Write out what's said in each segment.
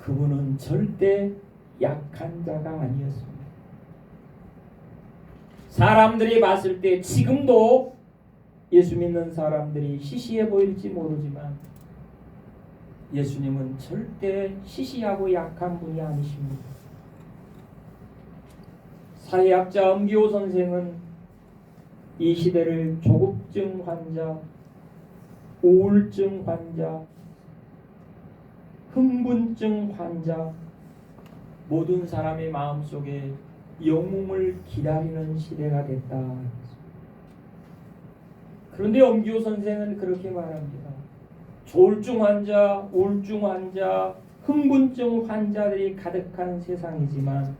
그분은 절대 약한 자가 아니었습니다. 사람들이 봤을 때 지금도 예수 믿는 사람들이 시시해 보일지 모르지만 예수님은 절대 시시하고 약한 분이 아니십니다. 사회학자 엄기호 선생은 이 시대를 조급증 환자, 우울증 환자, 흥분증 환자, 모든 사람의 마음속에 영웅을 기다리는 시대가 됐다. 그런데 엄기호 선생은 그렇게 말합니다. 조울증 환자, 우울증 환자, 흥분증 환자들이 가득한 세상이지만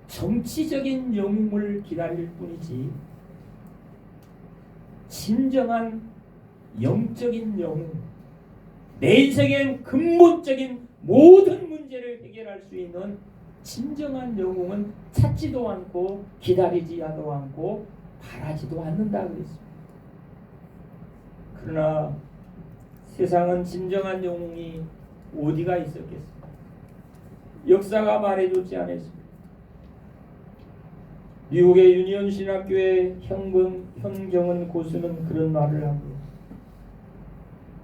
정치적인 영웅을 기다릴 뿐이지 진정한 영적인 영웅, 내 인생의 근본적인 모든 문제를 해결할 수 있는 진정한 영웅은 찾지도 않고 기다리지도 않고 바라지도 않는다 그랬습니다. 그러나 세상은 진정한 영웅이 어디가 있었겠습니까? 역사가 말해주지 않았습니다. 미국의 유니온 신학교의 현경은 고수는 그런 말을 합니다.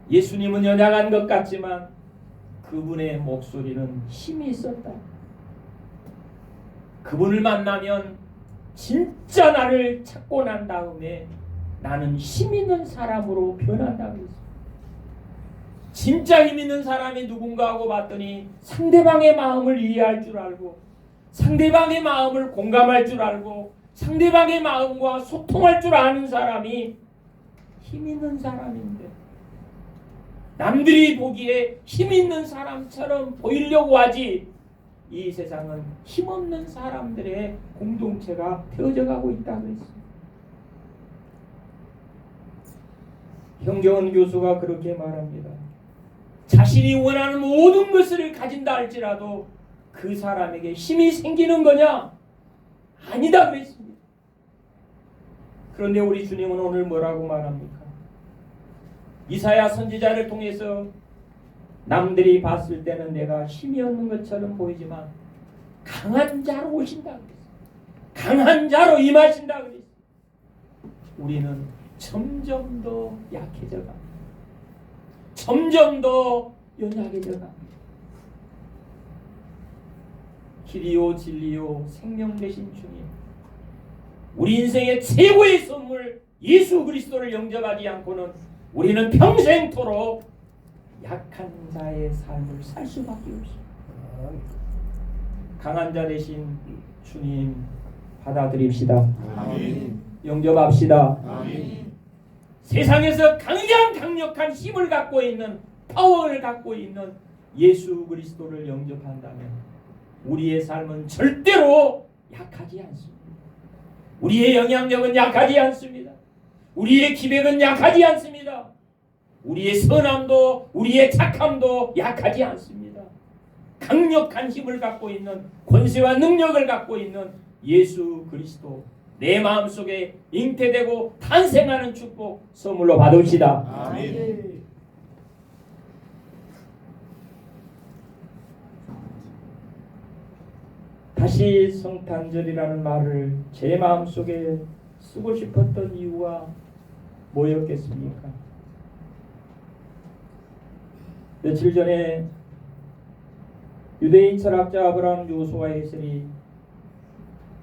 예수님은 연약한 것 같지만 그분의 목소리는 힘이 있었다. 그분을 만나면 진짜 나를 찾고 난 다음에 나는 힘 있는 사람으로 변한다 그랬습니다. 진짜 힘 있는 사람이 누군가 하고 봤더니 상대방의 마음을 이해할 줄 알고 상대방의 마음을 공감할 줄 알고 상대방의 마음과 소통할 줄 아는 사람이 힘 있는 사람인데 남들이 보기에 힘 있는 사람처럼 보이려고 하지 이 세상은 힘없는 사람들의 공동체가 되어져 가고 있다 그랬습니다. 현경은 교수가 그렇게 말합니다. 자신이 원하는 모든 것을 가진다 할지라도 그 사람에게 힘이 생기는 거냐? 아니다 그랬습니다. 그런데 우리 주님은 오늘 뭐라고 말합니까? 이사야 선지자를 통해서 남들이 봤을 때는 내가 힘이 없는 것처럼 보이지만 강한 자로 오신다 그랬어요. 강한 자로 임하신다 그랬어요. 우리는 점점 더 약해져 갑니다. 점점 더 연약해져 갑니다. 길이요 진리요 생명 되신 주님, 우리 인생의 최고의 선물 예수 그리스도를 영접하지 않고는 우리는 평생토록 약한 자의 삶을 살 수밖에 없습니다. 강한 자 되신 주님 받아들입시다. 아멘. 영접합시다. 아멘. 세상에서 가장 강력한 힘을 갖고 있는 파워를 갖고 있는 예수 그리스도를 영접한다면 우리의 삶은 절대로 약하지 않습니다. 우리의 영향력은 약하지 않습니다. 우리의 기백은 약하지 않습니다. 우리의 선함도 우리의 착함도 약하지 않습니다. 강력한 힘을 갖고 있는 권세와 능력을 갖고 있는 예수 그리스도 내 마음속에 잉태되고 탄생하는 축복 선물로 받읍시다. 아멘. 다시 성탄절이라는 말을 제 마음속에 쓰고 싶었던 이유가 뭐였겠습니까? 며칠 전에 유대인 철학자 아브라함 요수와 에셀이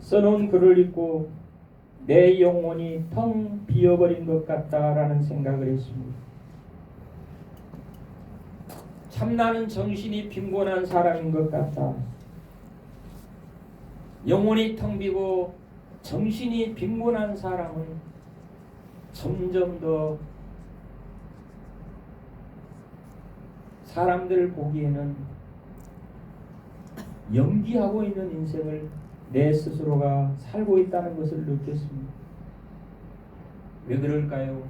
써놓은 글을 읽고 내 영혼이 텅 비어버린 것 같다라는 생각을 했습니다. 참나는 정신이 빈곤한 사람인 것 같다. 영혼이 텅 비고 정신이 빈곤한 사람은 점점 더 사람들 보기에는 연기하고 있는 인생을 내 스스로가 살고 있다는 것을 느꼈습니다. 왜 그럴까요?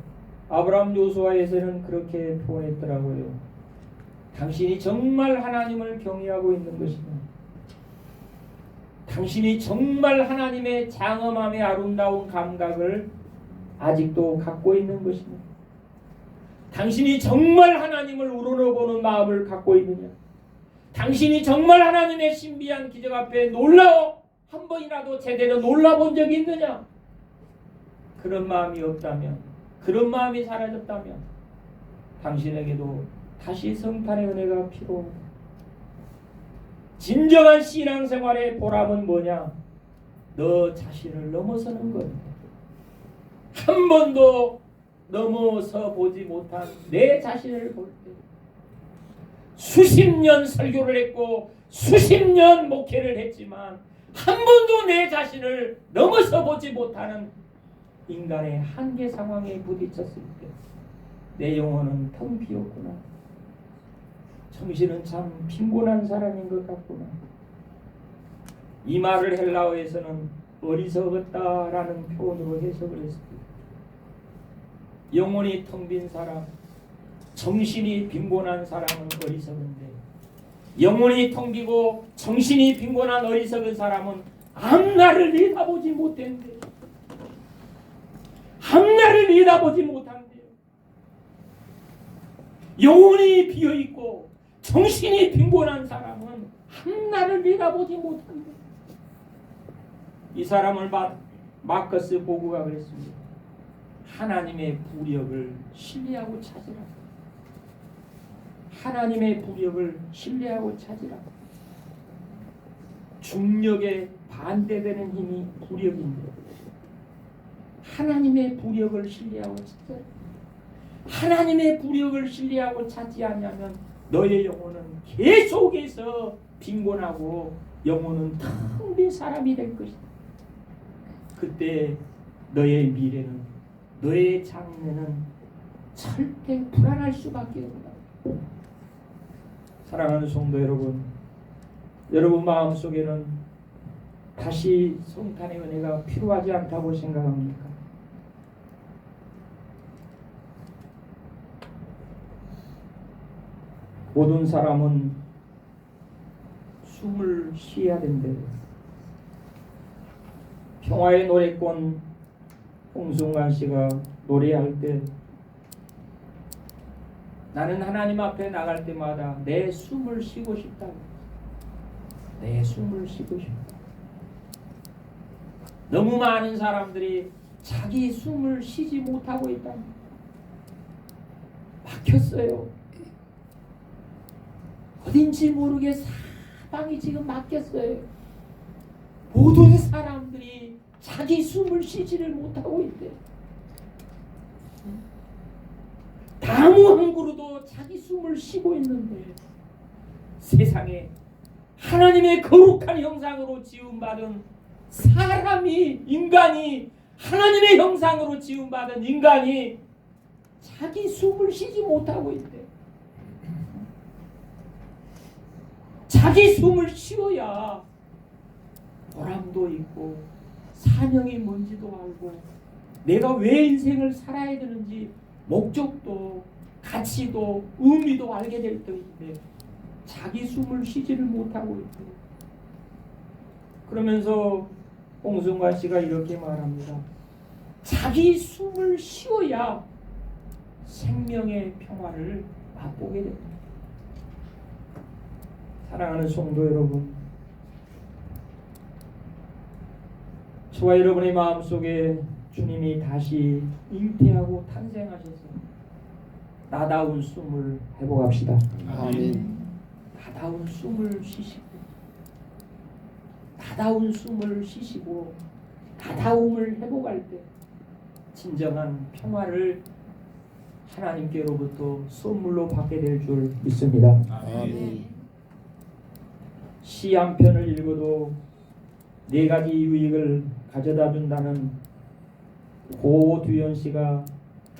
아브라함 요수아에서는 그렇게 표현했더라고요. 당신이 정말 하나님을 경외하고 있는 것이냐? 당신이 정말 하나님의 장엄함의 아름다운 감각을 아직도 갖고 있는 것이냐? 당신이 정말 하나님을 우러러보는 마음을 갖고 있느냐? 당신이 정말 하나님의 신비한 기적 앞에 놀라워 한 번이라도 제대로 놀라본 적이 있느냐? 그런 마음이 없다면, 그런 마음이 사라졌다면 당신에게도 다시 성탄의 은혜가 필요합니다. 진정한 신앙생활의 보람은 뭐냐? 너 자신을 넘어서는 거예요. 한 번도 넘어서 보지 못한 내 자신을 볼 때, 수십 년 설교를 했고 수십 년 목회를 했지만 한 번도 내 자신을 넘어서 보지 못하는 인간의 한계 상황에 부딪혔을 때 내 영혼은 텅 비었구나. 정신은 참 빈곤한 사람인 것 같구나. 이 말을 헬라어에서는 어리석었다라는 표현으로 해석을 했습니다. 영혼이 텅 빈 사람, 정신이 빈곤한 사람은 어리석은데, 영혼이 텅 비고 정신이 빈곤한 어리석은 사람은 앞날을 내다보지 못했는데, 앞날을 내다보지 못한대요. 영혼이 비어있고 정신이 빈곤한 사람은 앞날을 내다보지 못한대요. 이 사람을 마커스 보구가 그랬습니다. 하나님의 부력을 신뢰하고 찾으라. 하나님의 부력을 신뢰하고 찾으라. 중력에 반대되는 힘이 부력인데 하나님의 부력을 신뢰하고 찾아라. 하나님의 부력을 신뢰하고 찾지 않으면 너의 영혼은 계속해서 빈곤하고 영혼은 텅 빈 사람이 될 것이다. 그때 너의 미래는, 너의 장래는 절대 불안할 수밖에 없다. 사랑하는 성도 여러분, 여러분 마음속에는 다시 성탄의 은혜가 필요하지 않다고 생각합니까? 모든 사람은 숨을 쉬어야 된대요. 평화의 노래꾼 홍순관 씨가 노래할 때 나는 하나님 앞에 나갈 때마다 내 숨을 쉬고 싶다. 내 숨을 쉬고 싶다. 너무 많은 사람들이 자기 숨을 쉬지 못하고 있다. 막혔어요. 어딘지 모르게 사방이 지금 막혔어요. 모든 사람들이 자기 숨을 쉬지를 못하고 있대. 나무 한 그루도 자기 숨을 쉬고 있는데 세상에 하나님의 거룩한 형상으로 지음받은 사람이, 인간이, 하나님의 형상으로 지음받은 인간이 자기 숨을 쉬지 못하고 있대. 자기 숨을 쉬어야 보람도 있고 사명이 뭔지도 알고 내가 왜 인생을 살아야 되는지 목적도 가치도 의미도 알게 될 터인데 자기 숨을 쉬지를 못하고 있고, 그러면서 홍순관 씨가 이렇게 말합니다. 자기 숨을 쉬어야 생명의 평화를 맛보게 됩니다. 사랑하는 성도 여러분, 저와 여러분의 마음속에 주님이 다시 잉태하고 탄생하셔서 나다운 숨을 회복합시다. 아멘. 나다운 숨을 쉬시고, 나다운 숨을 쉬시고 나다움을 회복할 때 진정한 평화를 하나님께로부터 선물로 받게 될 줄 믿습니다. 아멘. 시 한 편을 읽어도 네 가지 유익을 가져다 준다는 고두현 씨가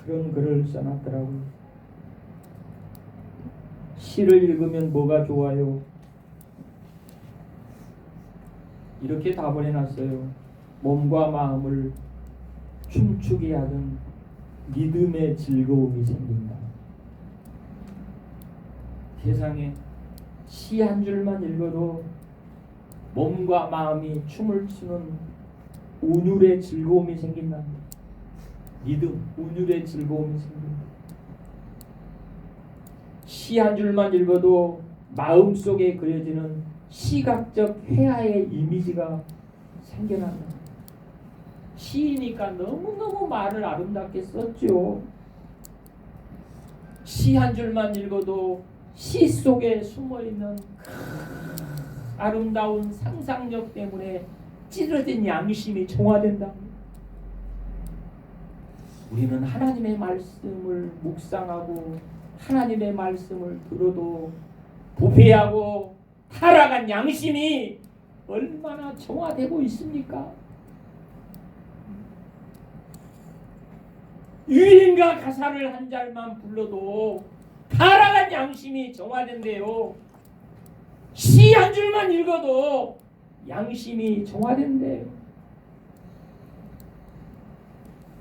그런 글을 써놨더라고요. 시를 읽으면 뭐가 좋아요? 이렇게 답을 해놨어요. 몸과 마음을 춤추게 하는 믿음의 즐거움이 생긴다. 세상에 시 한 줄만 읽어도 몸과 마음이 춤을 추는 운율의 즐거움이 생긴다. 믿음, 운율의 즐거움이 생긴다. 시 한 줄만 읽어도 마음속에 그려지는 시각적 회화의 이미지가 생겨난다. 시이니까 너무너무 말을 아름답게 썼죠. 시 한 줄만 읽어도 시 속에 숨어있는 아름다운 상상력 때문에 찌들어진 양심이 정화된다. 우리는 하나님의 말씀을 묵상하고 하나님의 말씀을 들어도 부패하고 타락한 양심이 얼마나 정화되고 있습니까? 유인과 가사를 한 잘만 불러도 타락한 양심이 정화된대요. 시 한 줄만 읽어도 양심이 정화된대요.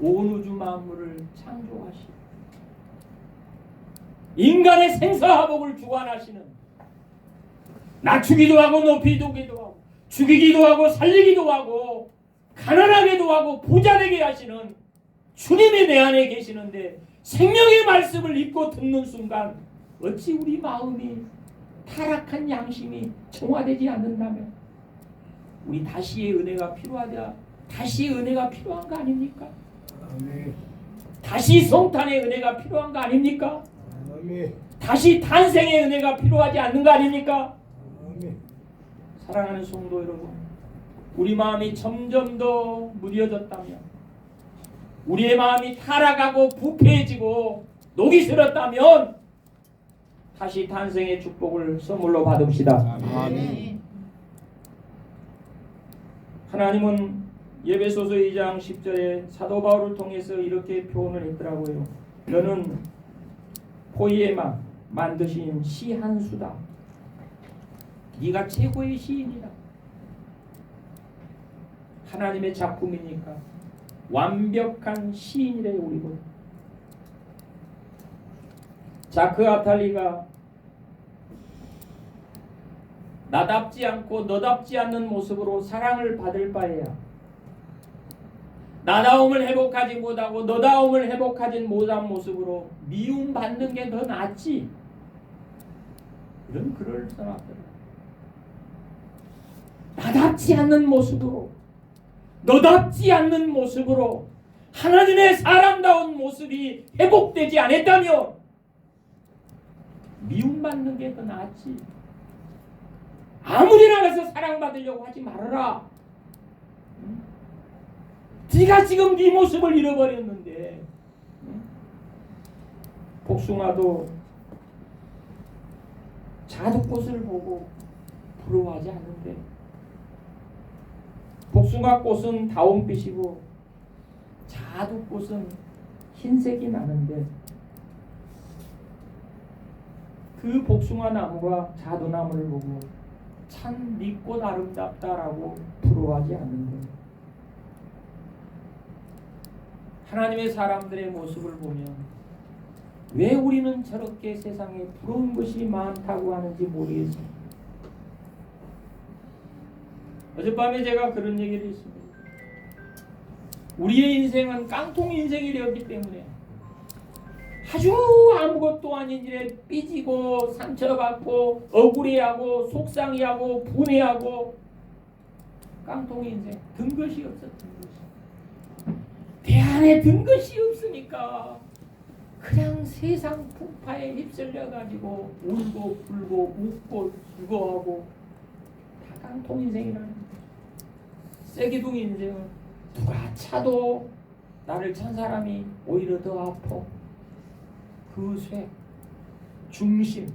온 우주 만물을 창조하시고 인간의 생사화복을 주관하시는, 낮추기도 하고 높이기도 하고 죽이기도 하고 살리기도 하고 가난하게도 하고 부자되게 하시는 주님이 내 안에 계시는데 생명의 말씀을 읽고 듣는 순간 어찌 우리 마음이 타락한 양심이 정화되지 않는다면 우리 다시의 은혜가 필요하다. 다시의 은혜가 필요한 거 아닙니까? 아멘. 다시 성탄의 은혜가 필요한 거 아닙니까? 아멘. 다시 탄생의 은혜가 필요하지 않는 거 아닙니까? 아멘. 사랑하는 성도 여러분, 우리 마음이 점점 더 무뎌졌다면, 우리의 마음이 타락하고 부패해지고 녹이 슬었다면 다시 탄생의 축복을 선물로 받읍시다. 아멘. 하나님은 예배소서 2장 10절에 사도 바울을 통해서 이렇게 표현을 했더라고요. 너는 포이에마 만드신 시 한 수다. 네가 최고의 시인이다. 하나님의 작품이니까 완벽한 시인이래 우리는. 자크 아탈리가 나답지 않고 너답지 않는 모습으로 사랑을 받을 바에야 나다움을 회복하지 못하고 너다움을 회복하지 못한 모습으로 미움받는 게 더 낫지. 이런 글을 써놨더라. 나답지 않는 모습으로, 너답지 않는 모습으로 하나님의 사람다운 모습이 회복되지 않았다면 미움받는 게 더 낫지. 아무리 나가서 사랑받으려고 하지 말아라. 네가 지금 네 모습을 잃어버렸는데. 복숭아도 자두꽃을 보고 부러워하지 않는데, 복숭아꽃은 다홍빛이고 자두꽃은 흰색이 나는데 그 복숭아 나무가 자두나무를 보고 참 네 꽃 아름답다라고 부러워하지 않는데, 하나님의 사람들의 모습을 보면 왜 우리는 저렇게 세상에 부러운 것이 많다고 하는지 모르겠습니다. 어젯밤에 제가 그런 얘기를 했습니다. 우리의 인생은 깡통 인생이 되었기 때문에 아주 아무것도 아닌 일에 삐지고 상처받고 억울해하고 속상해하고 분해하고 깡통 인생, 든 것이 없어. 든 것이 내 안에 든 것이 없으니까 그냥 세상 풍파에 휩쓸려 가지고 울고 불고 웃고 즐거워하고 다 깡통 인생이라는 거예요. 쐐기둥 인생은 누가 차도 나를 찬 사람이 오히려 더 아파. 그 쇠, 중심,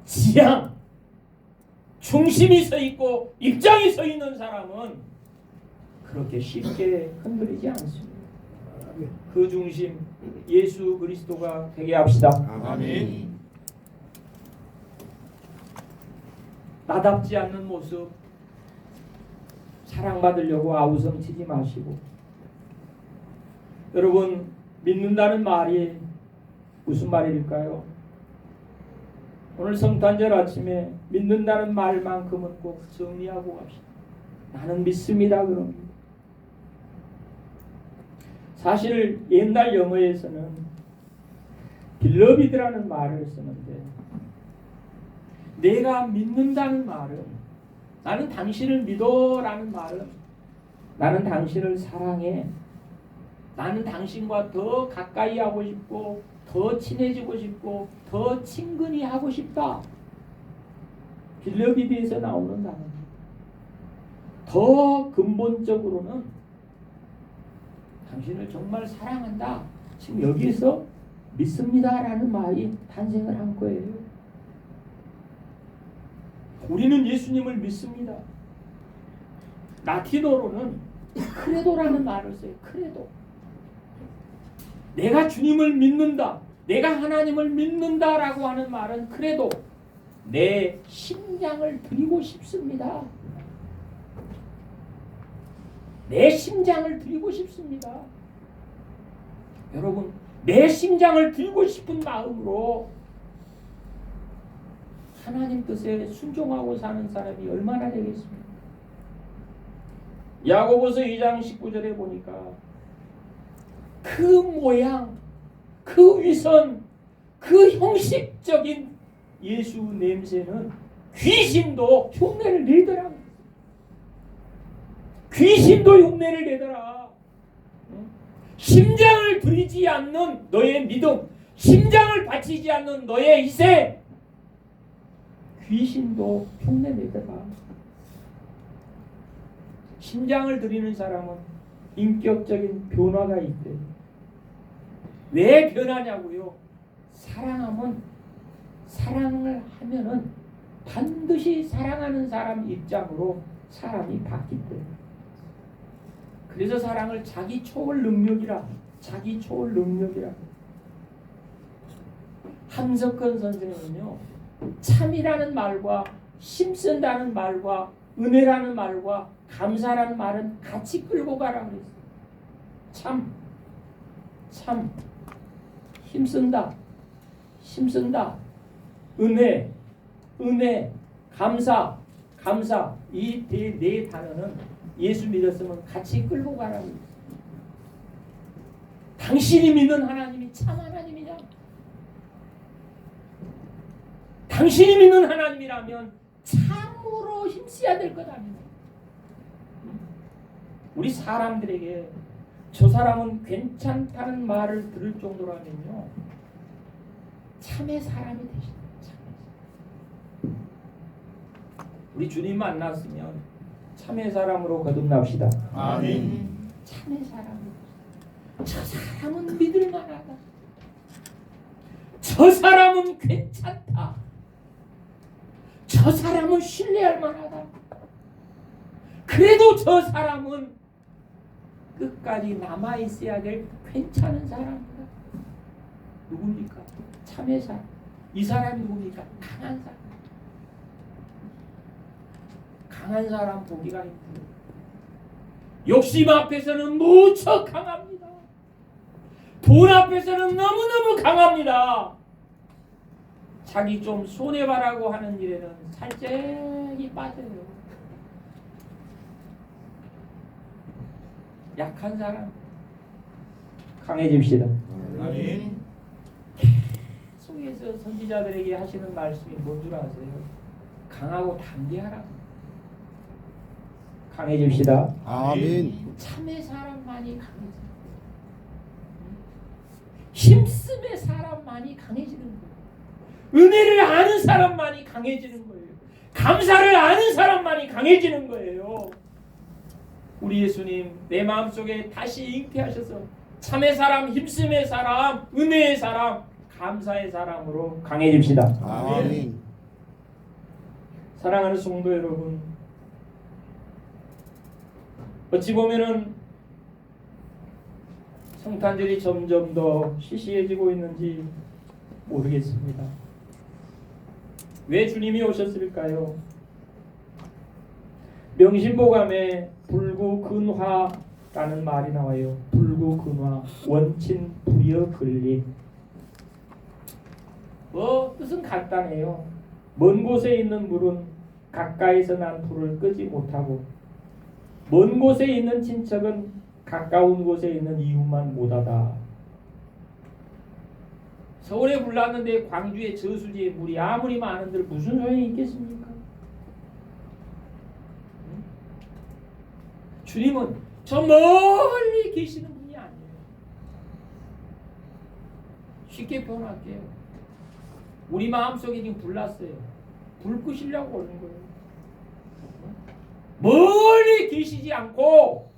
지향, 중심이 서 있고 입장이 서 있는 사람은 그렇게 쉽게 흔들리지 않습니다. 그 중심 예수 그리스도가 되게 합시다. 아멘. 나답지 않는 모습, 사랑받으려고 아우성치지 마시고, 여러분 믿는다는 말이 무슨 말일까요? 오늘 성탄절 아침에 믿는다는 말만큼은 꼭 정리하고 갑시다. 나는 믿습니다. 그럼 사실 옛날 영어에서는 빌러비드라는 말을 쓰는데 내가 믿는다는 말은, 나는 당신을 믿어라는 말은 나는 당신을 사랑해. 나는 당신과 더 가까이 하고 싶고 더 친해지고 싶고 더 친근히 하고 싶다. 빌립보에서 나오는 단어입니다. 더 근본적으로는 당신을 정말 사랑한다. 지금 여기서 믿습니다라는 말이 탄생을 한 거예요. 우리는 예수님을 믿습니다. 라틴어로는 크레도라는 말을 써요. 크레도. 내가 주님을 믿는다. 내가 하나님을 믿는다라고 하는 말은 크레도. 내 심장을 드리고 싶습니다. 내 심장을 드리고 싶습니다. 여러분, 내 심장을 드리고 싶은 마음으로 하나님 뜻에 순종하고 사는 사람이 얼마나 되겠습니까? 야고보서 2장 19절에 보니까 그 모양, 그 위선, 그 형식적인 예수 냄새는 귀신도 흉내를 내더라. 귀신도 흉내를 내더라. 심장을 들이지 않는 너의 믿음, 심장을 바치지 않는 너의 희생, 귀신도 흉내 내더라. 심장을 들이는 사람은 인격적인 변화가 있대. 왜 변하냐고요? 사랑을 하면은 반드시 사랑하는 사람 입장으로 사람이 바뀌대. 그래서 사랑을 자기 초월 능력이라. 함석헌 선생은요, 참이라는 말과 힘쓴다는 말과 은혜라는 말과 감사라는 말은 같이 끌고 가라고 그랬어요. 참, 힘쓴다, 은혜, 감사. 이 네 단어는 예수 믿었으면 같이 끌고 가라고 했어요. 당신이 믿는 하나님이 참 하나님이냐? 당신이 믿는 하나님이라면 참으로 힘써야 될 것 아닙니까? 우리 사람들에게 저 사람은 괜찮다는 말을 들을 정도라면요, 참의 사람이 되십니다. 우리 주님 만났으면 참의 사람으로 거듭납시다. 아멘. 참의 사람. 저 사람은 믿을 만하다. 저 사람은 괜찮다. 저 사람은 신뢰할 만하다. 그래도 저 사람은 끝까지 남아 있어야 될 괜찮은 사람이다. 누굽니까? 참의 사람. 이 사람이 누굽니까? 강한 사람. 강한 사람 보기가 힘들어요. 욕심 앞에서는 무척 강합니다. 돈 앞에서는 너무너무 강합니다. 자기 좀 손해봐라고 하는 일에는 살짝이 빠져요. 약한 사람 강해집시다. 아멘. 속에서 선지자들에게 하시는 말씀이 뭔 줄 아세요? 강하고 담대하라. 강해집시다. 아멘. 참의 사람만이 강해져. 힘씀의 사람만이 강해지는 거예요. 은혜를 아는 사람만이 강해지는 거예요. 감사를 아는 사람만이 강해지는 거예요. 우리 예수님 내 마음속에 다시 잉태하셔서 참의 사람, 힘씀의 사람, 은혜의 사람, 감사의 사람으로 강해집시다. 아멘. 사랑하는 성도 여러분, 어찌 보면은 성탄절이 점점 더 시시해지고 있는지 모르겠습니다. 왜 주님이 오셨을까요? 명심보감에 불구근화라는 말이 나와요. 불구근화, 원친 불여 근린. 뜻은 간단해요. 먼 곳에 있는 물은 가까이서 난 불을 끄지 못하고, 먼 곳에 있는 친척은 가까운 곳에 있는 이웃만 못하다. 서울에 불났는데 광주의 저수지에 물이 아무리 많은들 무슨 소용이 있겠습니까? 응? 주님은 저 멀리 계시는 분이 아니에요. 쉽게 표현할게요. 우리 마음속에 지금 불났어요. 불 끄시려고 오는 거예요. 멀리 계시지 않고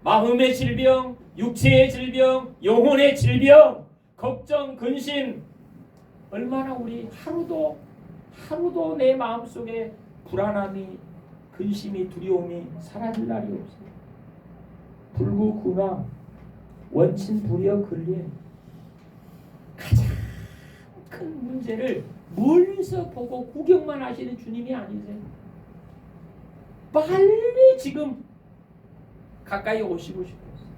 마음의 질병, 육체의 질병, 영혼의 질병, 걱정, 근심, 얼마나 우리 하루도 내 마음속에 불안함이, 근심이, 두려움이 사라질 날이 없어요. 불구, 군화, 원친, 불여, 근림, 가장 큰 문제를 멀리서 보고 구경만 하시는 주님이 아니세요. 빨리 지금 가까이 오시고 싶었어요.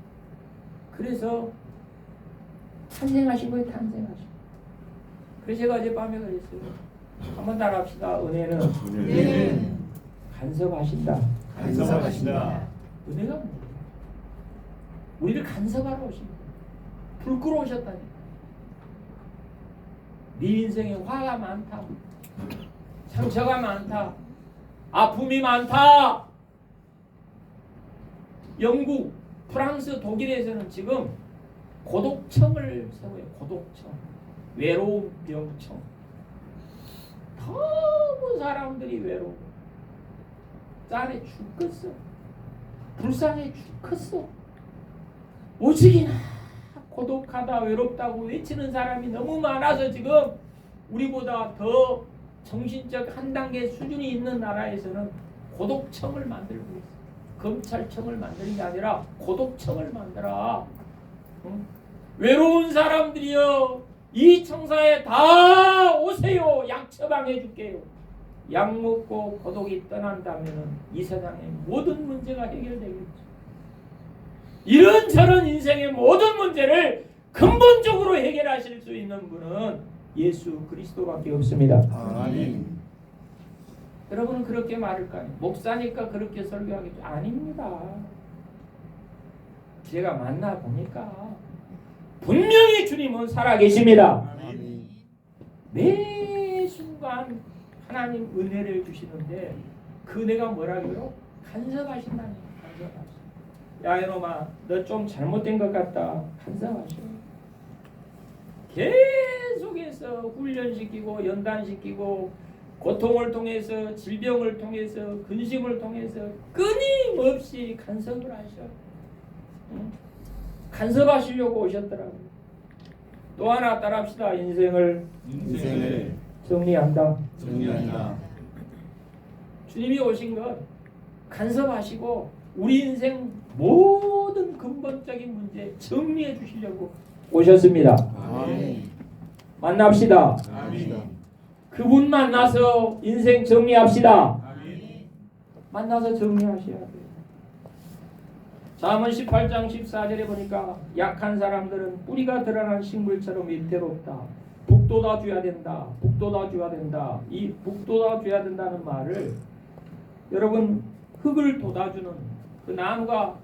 그래서 탄생하신 거예요. 탄생하신. 그래서 제가 어젯밤에 그랬어요. 한번 따라합시다. 은혜는 간섭하신다. 간섭하신다. 은혜가 뭐예요? 우리를 간섭하러 오신 거예요. 불 끄러 오셨다니까. 네 인생에 화가 많다, 상처가 많다, 아픔이 많다. 영국, 프랑스, 독일에서는 지금 고독청을 세워요. 고독청, 외로움 병청. 너무 사람들이 외로워, 짠해 죽겠어, 불쌍해 죽겠어. 오직이나 고독하다, 외롭다고 외치는 사람이 너무 많아서 지금 우리보다 더 정신적 한 단계 수준이 있는 나라에서는 고독청을 만들고 있어요. 검찰청을 만드는 게 아니라 고독청을 만들어. 응? 외로운 사람들이여, 이 청사에 다 오세요. 약 처방해 줄게요. 약 먹고 고독이 떠난다면 이 세상의 모든 문제가 해결되겠죠. 이런저런 인생의 모든 문제를 근본적으로 해결하실 수 있는 분은 예수 그리스도밖에 없습니다. 아멘. 여러분은 그렇게 말할까요? 목사니까 그렇게 설교하겠죠? 아닙니다. 제가 만나보니까 분명히 주님은 살아계십니다. 아멘. 매 순간 하나님 은혜를 주시는데 그 은혜가 뭐라고요? 간섭하신다니. 간섭하신다. 야 이놈아, 너 좀 잘못된 것 같다. 간섭하셔. 계속해서 훈련시키고 연단시키고 고통을 통해서, 질병을 통해서, 근심을 통해서 끊임없이 간섭을 하셔. 응? 간섭하시려고 오셨더라고요. 또 하나 따라합시다. 인생을 정리한다. 주님이 오신 것 간섭하시고 우리 인생 모든 근본적인 문제 정리해 주시려고 오셨습니다. 아멘. 만납시다. 아멘. 그분 만나서 인생 정리합시다. 만나서 정리하셔야 돼요. 잠언 18장 14절에 보니까 약한 사람들은 뿌리가 드러난 식물처럼 위태롭다. 북돋아 줘야 된다. 북돋아 줘야 된다. 이 북돋아 줘야 된다는 말을, 여러분 흙을 돋아주는 그 나무가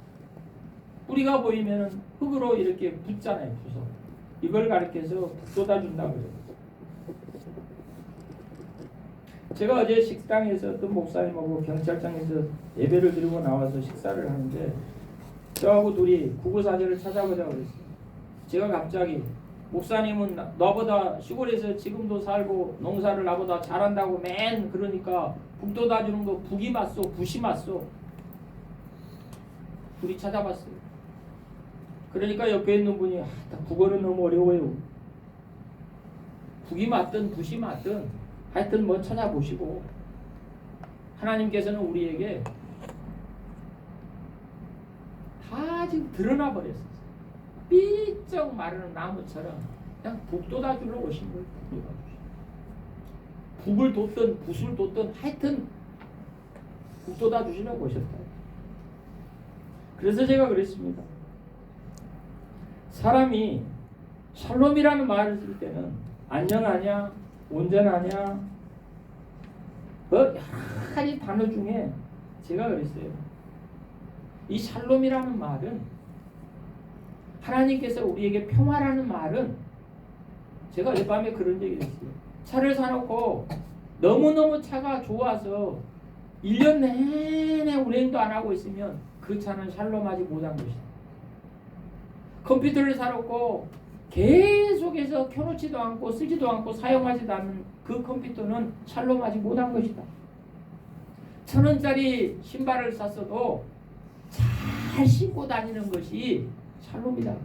뿌리가 보이면 흙으로 이렇게 붙잖아요. 부서. 이걸 가리켜서 북돋아 준다고 해요. 제가 어제 식당에서 어떤 목사님하고 경찰청에서 예배를 드리고 나와서 식사를 하는데 저하고 둘이 국어사전을 찾아보자고 그랬어요. 제가 갑자기 목사님은 나보다 시골에서 지금도 살고 농사를 나보다 잘한다고 맨 그러니까 북돋아 주는 거 북이 맞소 붓이 맞소. 둘이 찾아봤어요. 그러니까 옆에 있는 분이 국어는 너무 어려워요. 북이 맞든 붓이 맞든 하여튼 뭐 찾아보시고, 하나님께서는 우리에게 다 지금 드러나 버렸어요. 삐쩍 마르는 나무처럼 그냥 북돋아 주러 오신 거예요. 북을 돋든 붓을 돋든 하여튼 북돋아 주시려고 오셨다. 그래서 제가 그랬습니다. 사람이 샬롬이라는 말을 쓸 때는 안녕하냐, 온전하냐, 여러 가지 단어 중에 제가 그랬어요. 이 샬롬이라는 말은, 하나님께서 우리에게 평화라는 말은 제가 어젯밤에 그런 얘기를 했어요. 차를 사놓고 너무너무 차가 좋아서 1년 내내 운행도 안 하고 있으면 그 차는 샬롬하지 못한 것이다. 컴퓨터를 사놓고 계속해서 켜놓지도 않고 쓰지도 않고 사용하지도 않는 그 컴퓨터는 샬롬하지 못한 것이다. 1,000원짜리 신발을 샀어도 잘 신고 다니는 것이 샬롬이다.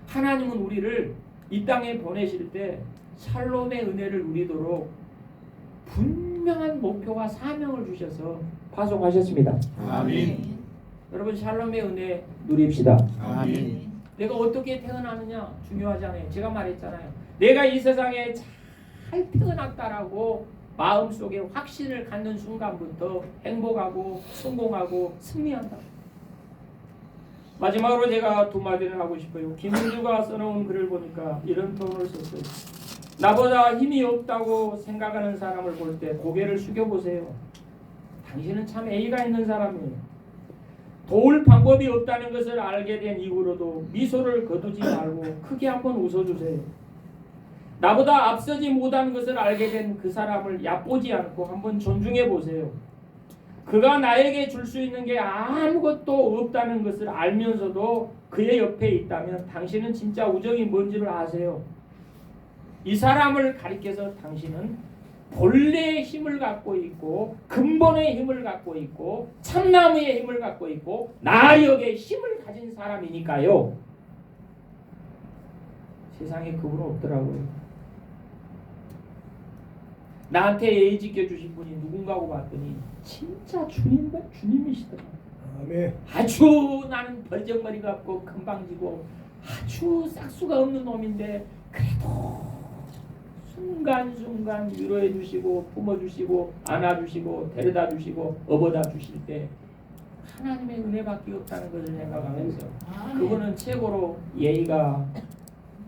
하나님은 우리를 이 땅에 보내실 때 샬롬의 은혜를 누리도록 분명한 목표와 사명을 주셔서 파송하셨습니다. 아멘. 여러분 샬롬의 은혜 누립시다. 아멘. 내가 어떻게 태어나느냐 중요하잖아요. 제가 말했잖아요. 내가 이 세상에 잘 태어났다라고 마음속에 확신을 갖는 순간부터 행복하고 성공하고 승리한다. 마지막으로 제가 두 마디를 하고 싶어요. 김은주가 써놓은 글을 보니까 이런 표현을 썼어요. 나보다 힘이 없다고 생각하는 사람을 볼 때 고개를 숙여보세요. 당신은 참 A가 있는 사람이에요. 도울 방법이 없다는 것을 알게 된 이후로도 미소를 거두지 말고 크게 한번 웃어주세요. 나보다 앞서지 못한 것을 알게 된 그 사람을 얕보지 않고 한번 존중해 보세요. 그가 나에게 줄 수 있는 게 아무것도 없다는 것을 알면서도 그의 옆에 있다면 당신은 진짜 우정이 뭔지를 아세요. 이 사람을 가리켜서 당신은 본래의 힘을 갖고 있고 근본의 힘을 갖고 있고 참나무의 힘을 갖고 있고 나력의 힘을 가진 사람이니까요. 세상에 그분 없더라고요. 나한테 예의 지켜주신 분이 누군가고 봤더니 진짜 주님이시더라고요. 아멘. 아주 나는 벌정머리 같고 금방지고 아주 싹수가 없는 놈인데 그래도 순간순간 위로해 주시고 품어주시고 안아주시고 데려다주시고 업어다주실 때 하나님의 은혜밖에 없다는 것을 생각하면서 그분은 최고로 예의가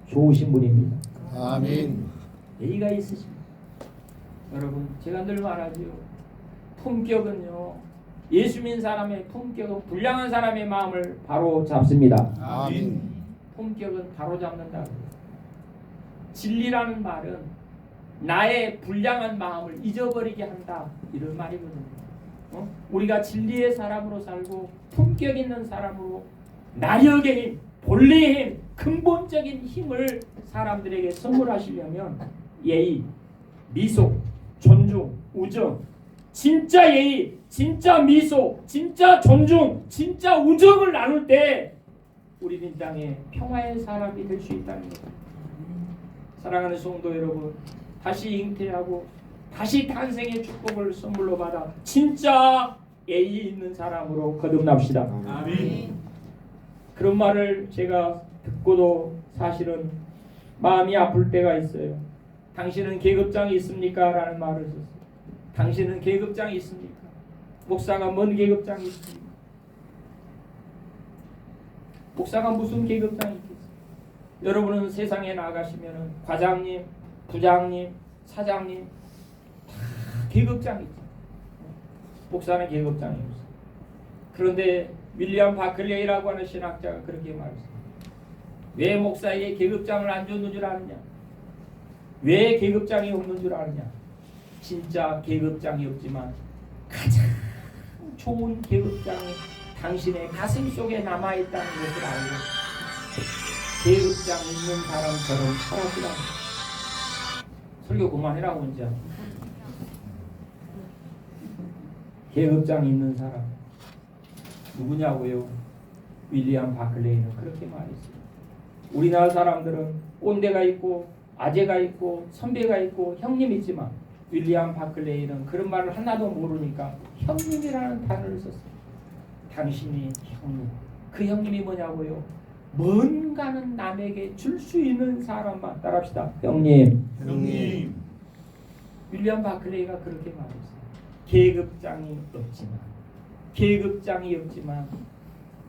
좋으신 분입니다. 아멘. 예의가 있으십니다. 여러분 제가 늘 말하지요. 품격은요. 예수 믿는 사람의 품격은 불량한 사람의 마음을 바로 잡습니다. 아멘. 품격은 바로 잡는다. 진리라는 말은 나의 불량한 마음을 잊어버리게 한다. 이런 말이거든요. 우리가 진리의 사람으로 살고 품격 있는 사람으로 나력의 힘, 본래의 힘, 근본적인 힘을 사람들에게 선물하시려면 예의, 미소, 존중, 우정, 진짜 예의, 진짜 미소, 진짜 존중, 진짜 우정을 나눌 때 우리는 이 땅에 평화의 사람이 될 수 있다는 겁니다. 사랑하는 성도 여러분, 다시 잉태하고 다시 탄생의 축복을 선물로 받아 진짜 예의 있는 사람으로 거듭납시다. 아멘. 그런 말을 제가 듣고도 사실은 마음이 아플 때가 있어요. 당신은 계급장이 있습니까? 라는 말을 썼어요. 당신은 계급장이 있습니까? 목사가 뭔 계급장이 있습니까? 목사가 무슨 계급장이 있겠어요? 여러분은 세상에 나가시면 과장님, 부장님, 사장님 다 계급장이 있죠. 목사는 계급장이 없어요. 그런데 윌리엄 바클레이라고 하는 신학자가 그렇게 말했어요. 왜 목사에게 계급장을 안 줬는 줄 아느냐? 왜 계급장이 없는 줄 아느냐? 진짜 계급장이 없지만 가장 좋은 계급장이 당신의 가슴 속에 남아있다는 것을 알고 계급장 있는 사람처럼 살아주라. 설교 그만해라고 이제. 계급장 있는 사람 누구냐고요? 윌리엄 바클레이는 그렇게 말했어요. 우리나라 사람들은 꼰대가 있고 아재가 있고 선배가 있고 형님이 있지만 윌리엄 바클레이는 그런 말을 하나도 모르니까 형님이라는 단어를 썼어요. 당신이 형님. 그 형님이 뭐냐고요? 뭔가는 남에게 줄 수 있는 사람만. 따라합시다. 형님. 형님. 윌리엄 바클레이가 그렇게 말했어요. 계급장이 없지만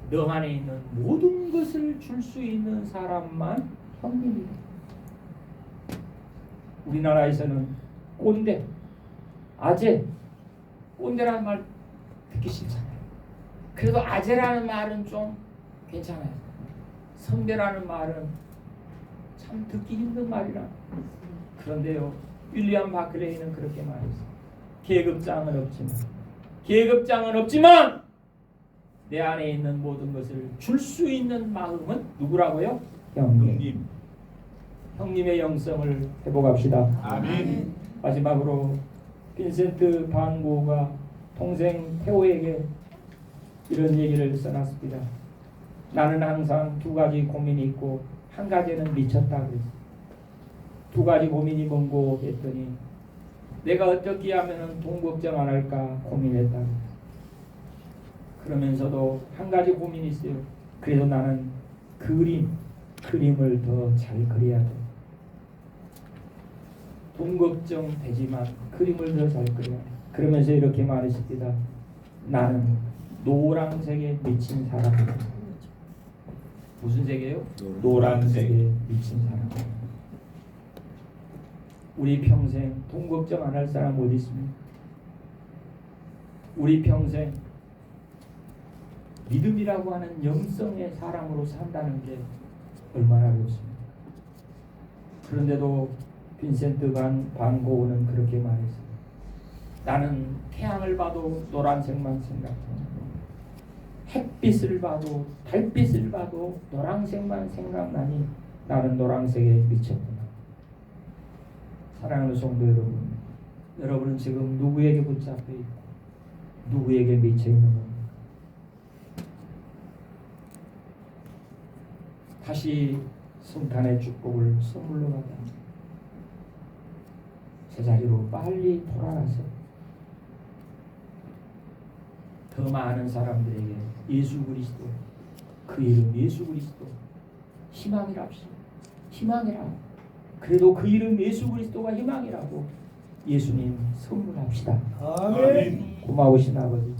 너 안에 있는 모든 것을 줄 수 있는 사람만 형님이다. 우리나라에서는 꼰대, 아재, 꼰대라는 말 듣기 싫잖아요. 그래도 아재라는 말은 좀 괜찮아요. 선배라는 말은 참 듣기 힘든 말이라. 그런데요, 윌리엄 바클레이는 그렇게 말했어요. 계급장은 없지만 내 안에 있는 모든 것을 줄 수 있는 마음은 누구라고요? 형님. 형님의 영성을 회복합시다. 아멘. 마지막으로 빈센트 반 고흐가 동생 테오에게 이런 얘기를 써놨습니다. 나는 항상 두 가지 고민이 있고 한 가지는 미쳤다 그랬어요. 두 가지 고민이 뭔고 했더니 내가 어떻게 하면 돈 걱정 안 할까 고민했다. 그러면서도 한 가지 고민이 있어요. 그래도 나는 그림을 더 잘 그려야 돼. 돈 걱정 되지만 그림을 더 잘 그려야 돼. 그러면서 이렇게 말했습니다. 나는 노란색에 미친 사람이다. 무슨 색이에요? 노란색에 미친 사람. 우리 평생 돈 걱정 안 할 사람 어디 있습니까? 우리 평생 믿음이라고 하는 영성의 사람으로 산다는 게 얼마나 어렵습니까? 그런데도 빈센트 반 고흐는 그렇게 말했어요. 나는 태양을 봐도 노란색만 생각하고 햇빛을 봐도 달빛을 봐도 노란색만 생각나니 나는 노란색에 미쳤구나. 사랑하는 성도 여러분, 여러분은 지금 누구에게 붙잡혀 있고 누구에게 미쳐 있는 겁니까? 다시 성탄의 축복을 선물로 받아 제자리로 빨리 돌아가세요. 더 많은 사람들에게 예수 그리스도, 그 이름 예수 그리스도 희망이랍시다. 희망이라고. 그래도 그 이름 예수 그리스도가 희망이라고 예수님 선물합시다. 아멘. 고마우신 아버지,